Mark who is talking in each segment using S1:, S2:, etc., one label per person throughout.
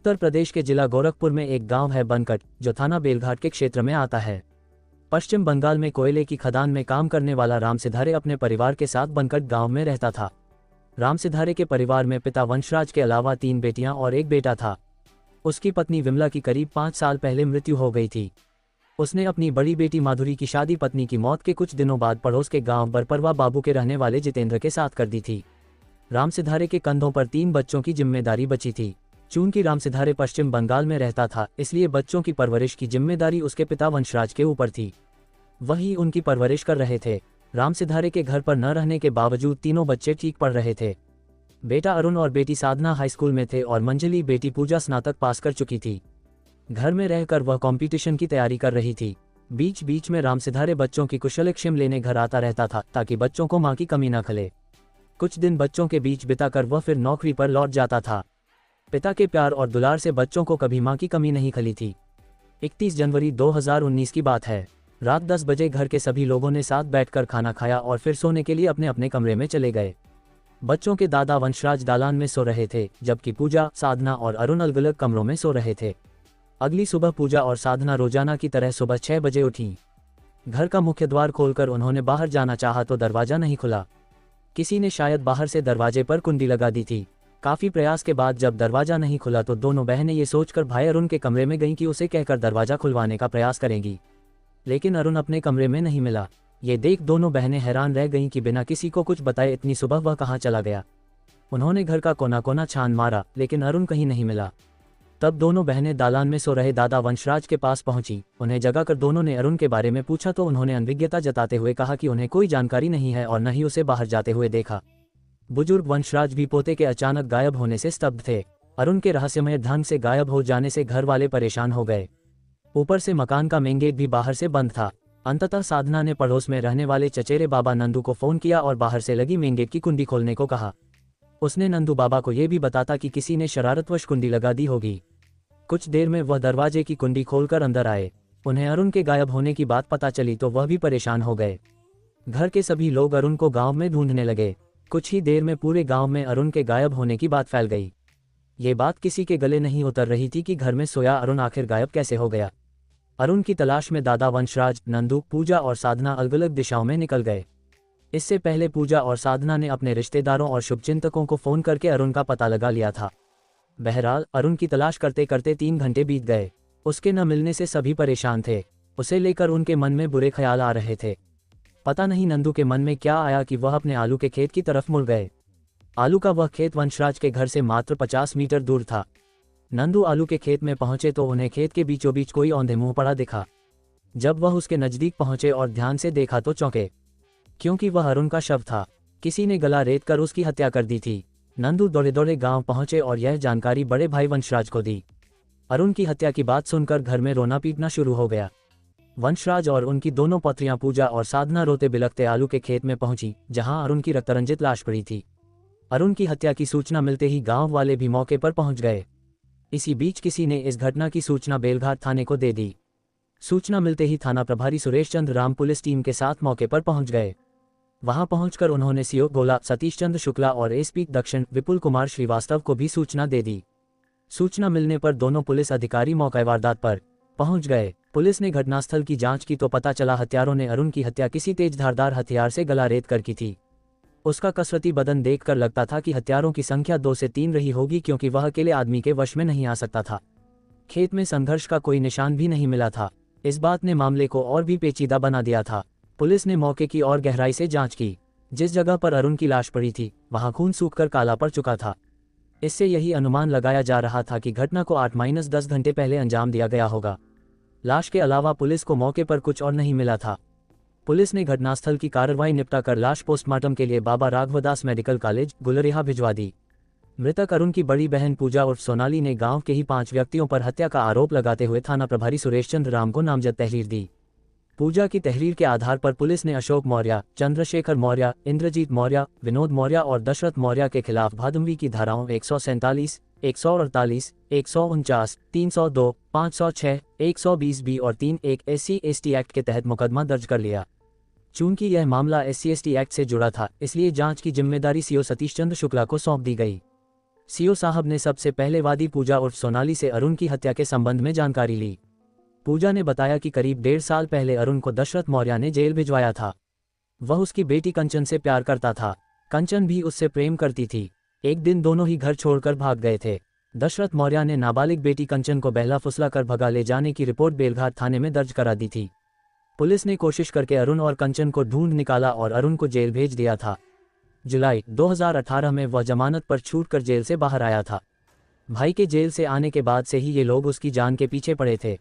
S1: उत्तर प्रदेश के जिला गोरखपुर में एक गांव है बनकट, जो थाना बेलघाट के क्षेत्र में आता है। पश्चिम बंगाल में कोयले की खदान में काम करने वाला राम सिधारे अपने परिवार के साथ बनकट गांव में रहता था। राम सिधारे के परिवार में पिता वंशराज के अलावा 3 बेटियां और एक बेटा था। उसकी पत्नी विमला की करीब 5 साल पहले मृत्यु हो गई थी। उसने अपनी बड़ी बेटी माधुरी की शादी पत्नी की मौत के कुछ दिनों बाद पड़ोस के गांव बरपरवा बाबू के रहने वाले जितेंद्र के साथ कर दी थी। राम सिधारे के कंधों पर 3 बच्चों की जिम्मेदारी बची थी। चूंकि राम सिधारे पश्चिम बंगाल में रहता था, इसलिए बच्चों की परवरिश की जिम्मेदारी उसके पिता वंशराज के ऊपर थी। वही उनकी परवरिश कर रहे थे। राम सिधारे के घर पर न रहने के बावजूद तीनों बच्चे ठीक पढ़ रहे थे। बेटा अरुण और बेटी साधना हाई स्कूल में थे और मंजली बेटी पूजा स्नातक पास कर चुकी थी। घर में रहकर वह कंपटीशन की तैयारी कर रही थी। बीच बीच में राम सिधारे बच्चों की कुशलक्षेम लेने घर आता रहता था, ताकि बच्चों को मां की कमी न खले। कुछ दिन बच्चों के बीच बिताकर वह फिर नौकरी पर लौट जाता था। पिता के प्यार और दुलार से बच्चों को कभी मां की कमी नहीं खली थी। 31 जनवरी 2019 की बात है। रात 10 बजे घर के सभी लोगों ने साथ बैठकर खाना खाया और फिर सोने के लिए अपने अपने कमरे में चले गए। बच्चों के दादा वंशराज दालान में सो रहे थे, जबकि पूजा, साधना और अरुण अलग अलग कमरों में सो रहे थे। अगली सुबह पूजा और साधना रोजाना की तरह सुबह 6 बजे उठी। घर का मुख्य द्वार खोलकर उन्होंने बाहर जाना चाहा तो दरवाजा नहीं खुला। किसी ने शायद बाहर से दरवाजे पर कुंडी लगा दी थी। काफी प्रयास के बाद जब दरवाजा नहीं खुला तो दोनों बहनें ये सोचकर भाई अरुण के कमरे में गईं कि उसे कहकर दरवाजा खुलवाने का प्रयास करेंगी, लेकिन अरुण अपने कमरे में नहीं मिला। ये देख दोनों बहनें हैरान रह गईं कि बिना किसी को कुछ बताए इतनी सुबह वह कहाँ चला गया। उन्होंने घर का कोना कोना छान मारा, लेकिन अरुण कहीं नहीं मिला। तब दोनों बहनें दालान में सो रहे दादा वंशराज के पास पहुंची। उन्हें जगाकर दोनों ने अरुण के बारे में पूछा तो उन्होंने अनभिज्ञता जताते हुए कहा कि उन्हें कोई जानकारी नहीं है और न ही उसे बाहर जाते हुए देखा। बुजुर्ग वंशराज भी पोते के अचानक गायब होने से स्तब्ध थे। अरुण के रहस्यमय ढंग से गायब हो जाने से घर वाले परेशान हो गए। ऊपर से मकान का मेन गेट भी बाहर से बंद था। अंततः साधना ने पड़ोस में रहने वाले चचेरे बाबा नंदू को फोन किया और बाहर से लगी मेन गेट की कुंडी खोलने को कहा। उसने नंदू बाबा को यह भी बताता कि किसी ने शरारतवश कुंडी लगा दी होगी। कुछ देर में वह दरवाजे की कुंडी खोलकर अंदर आए। उन्हें अरुण के गायब होने की बात पता चली तो वह भी परेशान हो गए। घर के सभी लोग अरुण को गांव में ढूंढने लगे। कुछ ही देर में पूरे गांव में अरुण के गायब होने की बात फैल गई। ये बात किसी के गले नहीं उतर रही थी कि घर में सोया अरुण आखिर गायब कैसे हो गया। अरुण की तलाश में दादा वंशराज, नंदू, पूजा और साधना अलग अलग दिशाओं में निकल गए। इससे पहले पूजा और साधना ने अपने रिश्तेदारों और शुभचिंतकों को फोन करके अरुण का पता लगा लिया था। बहरहाल अरुण की तलाश करते करते 3 घंटे बीत गए। उसके न मिलने से सभी परेशान थे। उसे लेकर उनके मन में बुरे ख्याल आ रहे थे। पता नहीं नंदू के मन में क्या आया कि वह अपने आलू के खेत की तरफ मुड़ गए। आलू का वह खेत वंशराज के घर से मात्र 50 मीटर दूर था। नंदू आलू के खेत में पहुंचे तो उन्हें खेत के बीचों बीच कोई औंधे मुंह पड़ा दिखा। जब वह उसके नजदीक पहुंचे और ध्यान से देखा तो चौंके, क्योंकि वह अरुण का शव था। किसी ने गला रेत कर उसकी हत्या कर दी थी। नंदू दौड़े दौड़े गांव पहुंचे और यह जानकारी बड़े भाई वंशराज को दी। अरुण की हत्या की बात सुनकर घर में रोना पीटना शुरू हो गया। वंशराज और उनकी दोनों पत्नियां पूजा और साधना रोते बिलखते आलू के खेत में पहुंची, जहां अरुण की रक्तरंजित लाश पड़ी थी। अरुण की हत्या की सूचना मिलते ही गांव वाले भी मौके पर पहुंच गए। इसी बीच किसी ने इस घटना की सूचना बेलघाट थाने को दे दी। सूचना मिलते ही थाना प्रभारी सुरेश चंद्र राम पुलिस टीम के साथ मौके पर पहुंच गए। वहां पहुंचकर उन्होंने सीओ गोला सतीश चंद्र शुक्ला और एसपी दक्षिण विपुल कुमार श्रीवास्तव को भी सूचना दे दी। सूचना मिलने पर दोनों पुलिस अधिकारी मौके वारदात पर पहुंच गए। पुलिस ने घटनास्थल की जांच की तो पता चला हत्यारों ने अरुण की हत्या किसी तेज धारदार हथियार से गला रेत कर की थी। उसका कसरती बदन देखकर लगता था कि हत्यारों की संख्या 2 से 3 रही होगी, क्योंकि वह अकेले आदमी के वश में नहीं आ सकता था। खेत में संघर्ष का कोई निशान भी नहीं मिला था। इस बात ने मामले को और भी पेचीदा बना दिया था। पुलिस ने मौके की और गहराई से जांच की। जिस जगह पर अरुण की लाश पड़ी थी वहां खून सूखकर काला पड़ चुका था। इससे यही अनुमान लगाया जा रहा था कि घटना को 8-10 घंटे पहले अंजाम दिया गया होगा। लाश के अलावा पुलिस को मौके पर कुछ और नहीं मिला था। पुलिस ने घटनास्थल की कार्रवाई निपटाकर लाश पोस्टमार्टम के लिए बाबा राघवदास मेडिकल कॉलेज गुलरिहा भिजवा दी। मृतक अरुण की बड़ी बहन पूजा उर्फ सोनाली ने गांव के ही 5 व्यक्तियों पर हत्या का आरोप लगाते हुए थाना प्रभारी सुरेश चंद्र राम को नामजद तहरीर दी। पूजा की तहरीर के आधार पर पुलिस ने अशोक मौर्य, चंद्रशेखर मौर्य, इंद्रजीत मौर्य, विनोद मौर्य और दशरथ मौर्य के खिलाफ भादुम्बी की धाराओं 147, 148, 149, 302, 506, 120 बी और 31 SC/ST एक्ट के तहत मुकदमा दर्ज कर लिया। चूंकि यह मामला SC/ST एक्ट से जुड़ा था, इसलिए जांच की जिम्मेदारी सीओ सतीश चंद्र शुक्ला को सौंप दी गई। सीओ साहब ने सबसे पहले वादी पूजा उर्फ सोनाली से अरुण की हत्या के संबंध में जानकारी ली। पूजा ने बताया कि करीब 1.5 साल पहले अरुण को दशरथ मौर्य ने जेल भिजवाया था। वह उसकी बेटी कंचन से प्यार करता था। कंचन भी उससे प्रेम करती थी। एक दिन दोनों ही घर छोड़कर भाग गए थे। दशरथ मौर्य ने नाबालिग बेटी कंचन को बहला फुसला कर भगा ले जाने की रिपोर्ट बेलघाट थाने में दर्ज करा दी थी। पुलिस ने कोशिश करके अरुण और कंचन को ढूंढ निकाला और अरुण को जेल भेज दिया था। जुलाई 2018 में वह जमानत पर छूटकर जेल से बाहर आया था। भाई के जेल से आने के बाद से ही ये लोग उसकी जान के पीछे पड़े थे।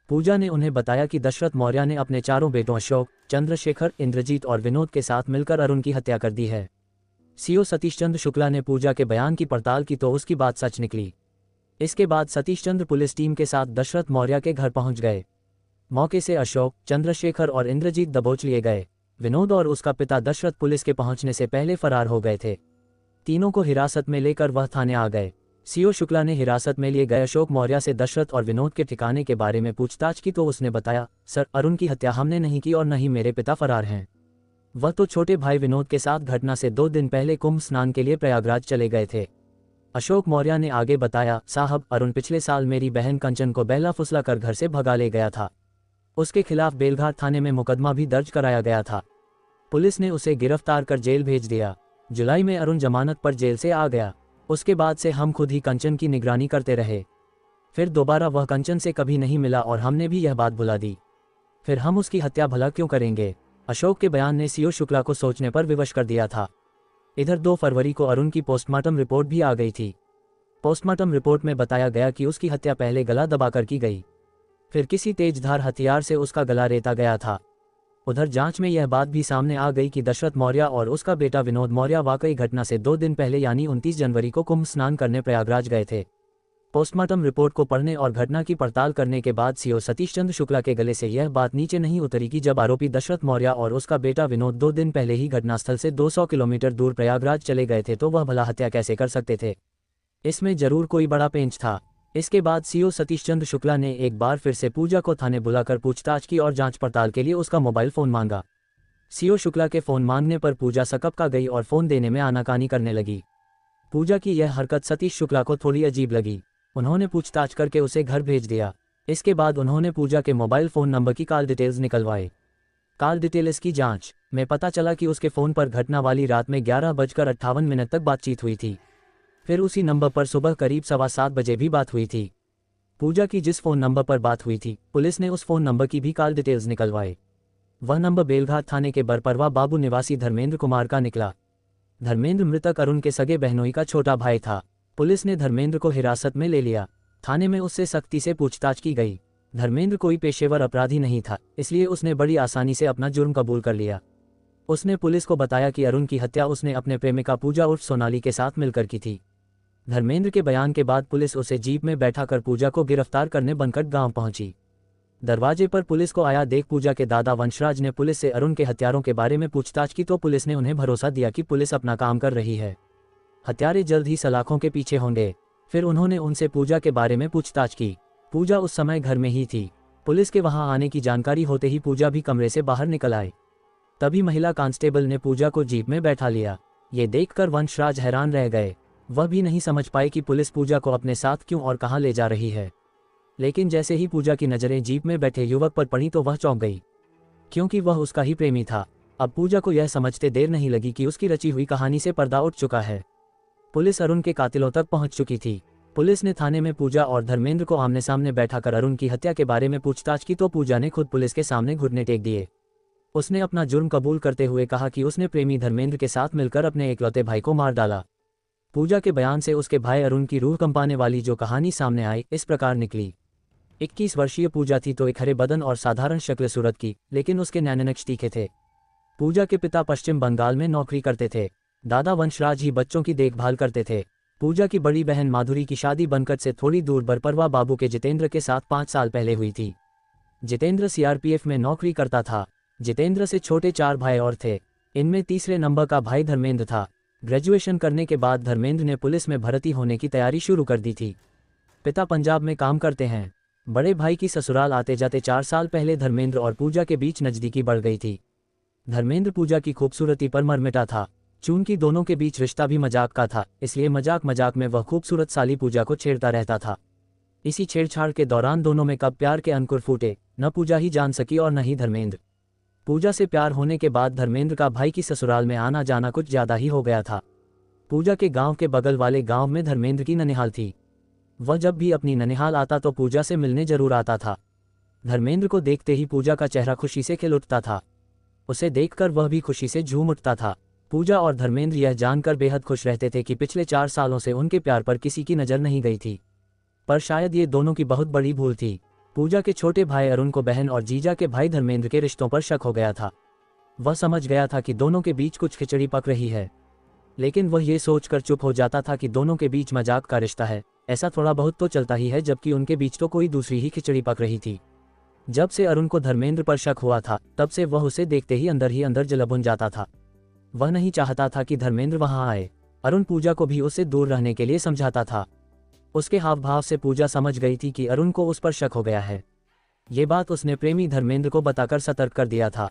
S1: पूजा ने उन्हें बताया कि दशरथ मौर्य ने अपने चारों बेटों अशोक, चंद्रशेखर, इंद्रजीत और विनोद के साथ मिलकर अरुण की हत्या कर दी है। सीओ सतीश चंद्र शुक्ला ने पूजा के बयान की पड़ताल की तो उसकी बात सच निकली। इसके बाद सतीश चंद्र पुलिस टीम के साथ दशरथ मौर्य के घर पहुंच गए। मौके से अशोक, चंद्रशेखर और इंद्रजीत दबोच लिए गए। विनोद और उसका पिता दशरथ पुलिस के पहुंचने से पहले फरार हो गए थे। तीनों को हिरासत में लेकर वह थाने आ गए। सीओ शुक्ला ने हिरासत में लिए गए अशोक मौर्य से दशरथ और विनोद के ठिकाने के बारे में पूछताछ की तो उसने बताया, सर, अरुण की हत्या हमने नहीं की और न ही मेरे पिता फरार हैं। वह तो छोटे भाई विनोद के साथ घटना से 2 दिन पहले कुंभ स्नान के लिए प्रयागराज चले गए थे। अशोक मौर्य ने आगे बताया, साहब, अरुण पिछले साल मेरी बहन कंचन को बहला फुसला कर घर से भगा ले गया था। उसके खिलाफ बेलघाट थाने में मुकदमा भी दर्ज कराया गया था। पुलिस ने उसे गिरफ्तार कर जेल भेज दिया। जुलाई में अरुण जमानत पर जेल से आ गया। उसके बाद से हम खुद ही कंचन की निगरानी करते रहे। फिर दोबारा वह कंचन से कभी नहीं मिला और हमने भी यह बात भुला दी। फिर हम उसकी हत्या भला क्यों करेंगे। अशोक के बयान ने सीओ शुक्ला को सोचने पर विवश कर दिया था। इधर 2 फरवरी को अरुण की पोस्टमार्टम रिपोर्ट भी आ गई थी। पोस्टमार्टम रिपोर्ट में बताया गया कि उसकी हत्या पहले गला दबाकर की गई, फिर किसी तेजधार हथियार से उसका गला रेता गया था। उधर जांच में यह बात भी सामने आ गई कि दशरथ मौर्य और उसका बेटा विनोद मौर्य वाकई घटना से 2 दिन पहले यानी 29 जनवरी को कुंभ स्नान करने प्रयागराज गए थे। पोस्टमार्टम रिपोर्ट को पढ़ने और घटना की पड़ताल करने के बाद सीओ सतीश चंद्र शुक्ला के गले से यह बात नीचे नहीं उतरी कि जब आरोपी दशरथ मौर्य और उसका बेटा विनोद 2 दिन पहले ही घटनास्थल से 200 किलोमीटर दूर प्रयागराज चले गए थे तो वह भला हत्या कैसे कर सकते थे। इसमें जरूर कोई बड़ा पेंच था। इसके बाद सीओ सतीश चंद्र शुक्ला ने एक बार फिर से पूजा को थाने बुलाकर पूछताछ की और जांच पड़ताल के लिए उसका मोबाइल फोन मांगा। सीओ शुक्ला के फोन मांगने पर पूजा सकपका गई और फोन देने में आनाकानी करने लगी। पूजा की यह हरकत सतीश शुक्ला को थोड़ी अजीब लगी। उन्होंने पूछताछ करके उसे घर भेज दिया। इसके बाद उन्होंने पूजा के मोबाइल फोन नंबर की कॉल डिटेल्स निकलवाए। कॉल डिटेल्स की जांच में पता चला कि उसके फोन पर घटना वाली रात में 11:58 तक बातचीत हुई थी। फिर उसी नंबर पर सुबह करीब 7:15 बजे भी बात हुई थी। पूजा की जिस फोन नंबर पर बात हुई थी, पुलिस ने उस फोन नंबर की भी कॉल डिटेल्स निकलवाए। वह नंबर बेलघाट थाने के बरपरवा बाबू निवासी धर्मेंद्र कुमार का निकला। धर्मेंद्र मृतक अरुण के सगे बहनोई का छोटा भाई था। पुलिस ने धर्मेंद्र को हिरासत में ले लिया। थाने में उससे सख्ती से पूछताछ की गई। धर्मेंद्र कोई पेशेवर अपराधी नहीं था, इसलिए उसने बड़ी आसानी से अपना जुर्म कबूल कर लिया। उसने पुलिस को बताया कि अरुण की हत्या उसने अपने प्रेमिका पूजा उर्फ सोनाली के साथ मिलकर की थी। धर्मेंद्र के बयान के बाद पुलिस उसे जीप में बैठाकर पूजा को गिरफ्तार करने बनकट गांव पहुंची। दरवाजे पर पुलिस को आया देख पूजा के दादा वंशराज ने पुलिस से अरुण के हत्यारों के बारे में पूछताछ की तो पुलिस ने उन्हें भरोसा दिया कि पुलिस अपना काम कर रही है। हत्यारे जल्द ही सलाखों के पीछे होंगे। फिर उन्होंने उनसे पूजा के बारे में पूछताछ की। पूजा उस समय घर में ही थी। पुलिस के वहां आने की जानकारी होते ही पूजा भी कमरे से बाहर निकल आए। तभी महिला कांस्टेबल ने पूजा को जीप में बैठा लिया। ये देखकर वंशराज हैरान रह गए। वह भी नहीं समझ पाए कि पुलिस पूजा को अपने साथ क्यों और कहां ले जा रही है। लेकिन जैसे ही पूजा की नजरें जीप में बैठे युवक पर पड़ी तो वह चौंक गई, क्योंकि वह उसका ही प्रेमी था। अब पूजा को यह समझते देर नहीं लगी कि उसकी रची हुई कहानी से पर्दा उठ चुका है। पुलिस अरुण के कातिलों तक पहुंच चुकी थी। पुलिस ने थाने में पूजा और धर्मेंद्र को आमने सामने बैठाकर अरुण की हत्या के बारे में पूछताछ की तो पूजा ने खुद पुलिस के सामने घुटने टेक दिए। उसने अपना जुर्म कबूल करते हुए कहा कि उसने प्रेमी धर्मेंद्र के साथ मिलकर अपने इकलौते भाई को मार डाला। पूजा के बयान से उसके भाई अरुण की रूह कंपाने वाली जो कहानी सामने आई इस प्रकार निकली। 21 वर्षीय पूजा थी तो एक हरे बदन और साधारण शक्ल सूरत की, लेकिन उसके नैननक्श तीखे थे। पूजा के पिता पश्चिम बंगाल में नौकरी करते थे। दादा वंशराज ही बच्चों की देखभाल करते थे। पूजा की बड़ी बहन माधुरी की शादी बनकट से थोड़ी दूर बरपरवा बाबू के जितेंद्र के साथ 5 साल पहले हुई थी। जितेंद्र सीआरपीएफ में नौकरी करता था। जितेंद्र से छोटे 4 भाई और थे। इनमें तीसरे नंबर का भाई धर्मेंद्र था। ग्रेजुएशन करने के बाद धर्मेंद्र ने पुलिस में भर्ती होने की तैयारी शुरू कर दी थी। पिता पंजाब में काम करते हैं। बड़े भाई की ससुराल आते जाते 4 साल पहले धर्मेंद्र और पूजा के बीच नजदीकी बढ़ गई थी। धर्मेंद्र पूजा की खूबसूरती पर मरमिटा था। चूंकि दोनों के बीच रिश्ता भी मजाक का था, इसलिए मजाक मजाक में वह खूबसूरत साली पूजा को छेड़ता रहता था। इसी छेड़छाड़ के दौरान दोनों में कब प्यार के अंकुर फूटे, न पूजा ही जान सकी और न ही धर्मेंद्र। पूजा से प्यार होने के बाद धर्मेंद्र का भाई की ससुराल में आना जाना कुछ ज्यादा ही हो गया था। पूजा के गांव के बगल वाले गांव में धर्मेंद्र की ननिहाल थी। वह जब भी अपनी ननिहाल आता तो पूजा से मिलने जरूर आता था। धर्मेंद्र को देखते ही पूजा का चेहरा खुशी से खिल उठता था। उसे देखकर वह भी खुशी से झूम उठता था। पूजा और धर्मेंद्र यह जानकर बेहद खुश रहते थे कि पिछले 4 सालों से उनके प्यार पर किसी की नज़र नहीं गई थी। पर शायद ये दोनों की बहुत बड़ी भूल थी। पूजा के छोटे भाई अरुण को बहन और जीजा के भाई धर्मेंद्र के रिश्तों पर शक हो गया था। वह समझ गया था कि दोनों के बीच कुछ खिचड़ी पक रही है, लेकिन वह ये सोचकर चुप हो जाता था कि दोनों के बीच मजाक का रिश्ता है, ऐसा थोड़ा बहुत तो चलता ही है, जबकि उनके बीच तो कोई दूसरी ही खिचड़ी पक रही थी। जब से अरुण को धर्मेंद्र पर शक हुआ था, तब से वह उसे देखते ही अंदर जलबुन जाता था। वह नहीं चाहता था कि धर्मेंद्र वहां आए। अरुण पूजा को भी उससे दूर रहने के लिए समझाता था। उसके हाव भाव से पूजा समझ गई थी कि अरुण को उस पर शक हो गया है। ये बात उसने प्रेमी धर्मेंद्र को बताकर सतर्क कर दिया था।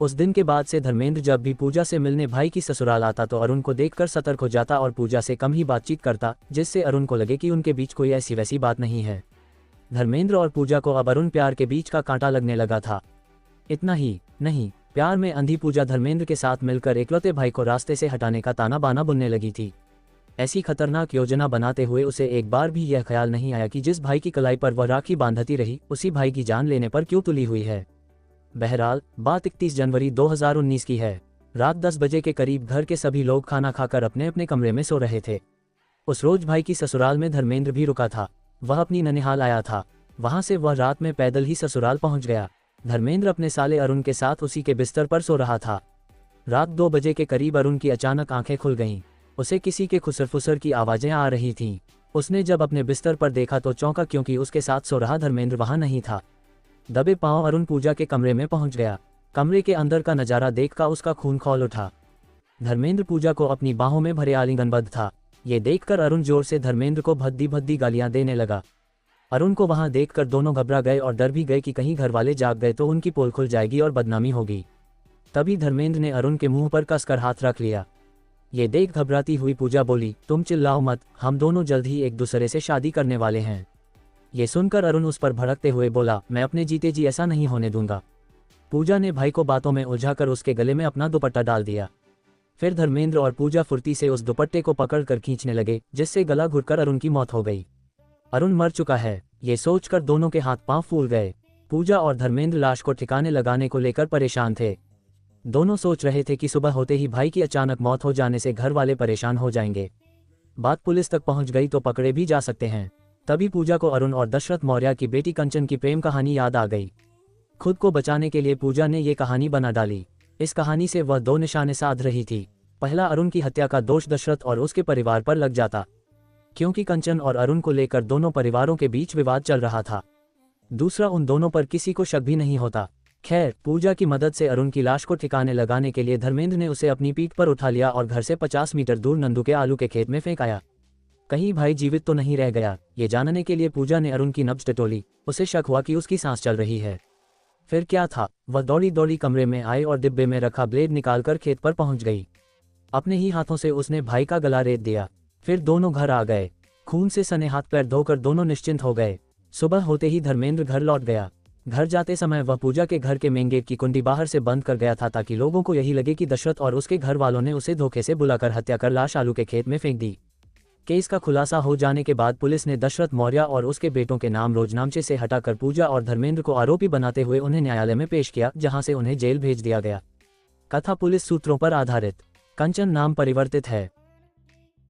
S1: उस दिन के बाद से धर्मेंद्र जब भी पूजा से मिलने भाई की ससुराल आता तो अरुण को देखकर सतर्क हो जाता और पूजा से कम ही बातचीत करता, जिससे अरुण को लगे कि उनके बीच कोई ऐसी वैसी बात नहीं है। धर्मेंद्र और पूजा को अब अरुण प्यार के बीच का कांटा लगने लगा था। इतना ही नहीं, प्यार में अंधी पूजा धर्मेंद्र के साथ मिलकर इकलौते भाई को रास्ते से हटाने का ताना बाना बुनने लगी थी। ऐसी खतरनाक योजना बनाते हुए उसे एक बार भी यह ख्याल नहीं आया कि जिस भाई की कलाई पर वह राखी बांधती रही, उसी भाई की जान लेने पर क्यों तुली हुई है। बहरहाल बात 31 जनवरी 2019 की है। रात 10 बजे के करीब घर के सभी लोग खाना खाकर अपने अपने कमरे में सो रहे थे। उस रोज भाई की ससुराल में धर्मेंद्र भी रुका था। वह अपनी ननिहाल आया था। वहां से वह रात में पैदल ही ससुराल पहुंच गया। धर्मेंद्र अपने साले अरुण के साथ उसी के बिस्तर पर सो रहा था। रात 2 बजे के करीब अरुण की अचानक आंखें खुल गईं। उसे किसी के खुसर-फुसर की आवाजें आ रही थीं। उसने जब अपने बिस्तर पर देखा तो चौंका, क्योंकि उसके साथ सो रहा धर्मेंद्र वहां नहीं था। दबे पांव अरुण पूजा के कमरे में पहुंच गया। कमरे के अंदर का नजारा देखकर उसका खून खौल उठा। धर्मेंद्र पूजा को अपनी बाहों में भरे आलिंगनबद्ध था। ये देखकर अरुण जोर से धर्मेंद्र को भद्दी भद्दी गालियां देने लगा। अरुण को वहां देखकर दोनों घबरा गए और डर भी गए कि कहीं घर वाले जाग गए तो उनकी पोल खुल जाएगी और बदनामी होगी। तभी धर्मेंद्र ने अरुण के मुंह पर कसकर हाथ रख लिया। ये देख घबराती हुई पूजा बोली, तुम चिल्लाओ मत, हम दोनों जल्द ही एक दूसरे से शादी करने वाले हैं। ये सुनकर अरुण उस पर भड़कते हुए बोला, मैं अपने जीते जी ऐसा नहीं होने दूंगा। पूजा ने भाई को बातों में उलझाकर उसके गले में अपना दुपट्टा डाल दिया। फिर धर्मेंद्र और पूजा फुर्ती से उस दुपट्टे को पकड़कर खींचने लगे, जिससे गला घुटकर अरुण की मौत हो गई। अरुण मर चुका है, ये सोचकर दोनों के हाथ पांव फूल गए। पूजा और धर्मेंद्र लाश को ठिकाने लगाने को लेकर परेशान थे। दोनों सोच रहे थे कि सुबह होते ही भाई की अचानक मौत हो जाने से घर वाले परेशान हो जाएंगे। बात पुलिस तक पहुंच गई तो पकड़े भी जा सकते हैं। तभी पूजा को अरुण और दशरथ मौर्य की बेटी कंचन की प्रेम कहानी याद आ गई। खुद को बचाने के लिए पूजा ने ये कहानी बना डाली। इस कहानी से वह 2 निशाने साध रही थी। पहला, अरुण की हत्या का दोष दशरथ और उसके परिवार पर लग जाता, क्योंकि कंचन और अरुण को लेकर दोनों परिवारों के बीच विवाद चल रहा था। दूसरा, उन दोनों पर किसी को शक भी नहीं होता। खैर, पूजा की मदद से अरुण की लाश को ठिकाने लगाने के लिए धर्मेंद्र ने उसे अपनी पीठ पर उठा लिया और घर से 50 मीटर दूर नंदू के आलू के खेत में फेंक आया। कहीं भाई जीवित तो नहीं रह गया, ये जानने के लिए पूजा ने अरुण की नब्ज टटोली। उसे शक हुआ कि उसकी सांस चल रही है। फिर क्या था, वह दौड़ी दौड़ी कमरे में आई और डिब्बे में रखा ब्लेड निकालकर खेत पर पहुंच गई। अपने ही हाथों से उसने भाई का गला रेत दिया। फिर दोनों घर आ गए। खून से सने हाथ पैर धोकर दोनों निश्चिंत हो गए। सुबह होते ही धर्मेंद्र घर लौट गया। घर जाते समय वह पूजा के घर के मेन गेट की कुंडी बाहर से बंद कर गया था, ताकि लोगों को यही लगे कि दशरथ और उसके घर वालों ने उसे धोखे से बुलाकर हत्या कर लाश आलू के खेत में फेंक दी। केस का खुलासा हो जाने के बाद पुलिस ने दशरथ मौर्य और उसके बेटों के नाम रोजनामचे से हटाकर पूजा और धर्मेंद्र को आरोपी बनाते हुए उन्हें न्यायालय में पेश किया, जहां से उन्हें जेल भेज दिया गया। कथा पुलिस सूत्रों पर आधारित। कंचन नाम परिवर्तित है।